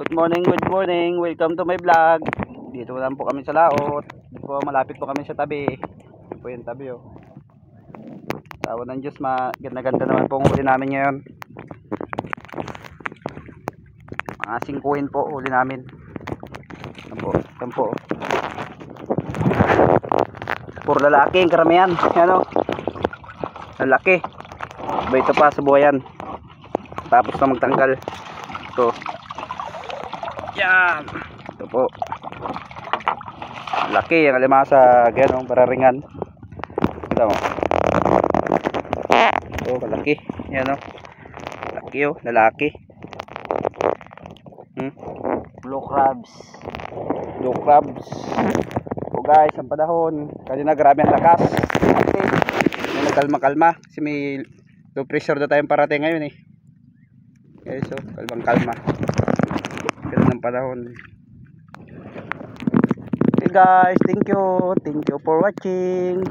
Good morning, good morning. Welcome to my vlog. Dito lang po kami sa laot. Dito po, malapit po kami sa tabi. Ito po yung tabi oh. Tawa ng Diyos, ganda-ganda naman po ang huli namin ngayon. Mga 5 po huli namin. Yan po. Puro lalaki ang karamihan. Yan oh. Lalaki. Iba ito pa sa buhayan. Tapos na magtanggal. Ito. Yan. Ito po. Laki ang alimasa. Ganong pararingan. Ito mo. Ito kalaki. Yan o. Laki o. Lalaki. Blue crabs. Blue crabs. O guys, ang panahon. Kanina grabe ang lakas. May nagkalma-kalma. Kasi may low pressure na tayong parating ngayon eh. Okay, so kalmang-kalma. Ganun ang panahon. Okay guys, thank you for watching.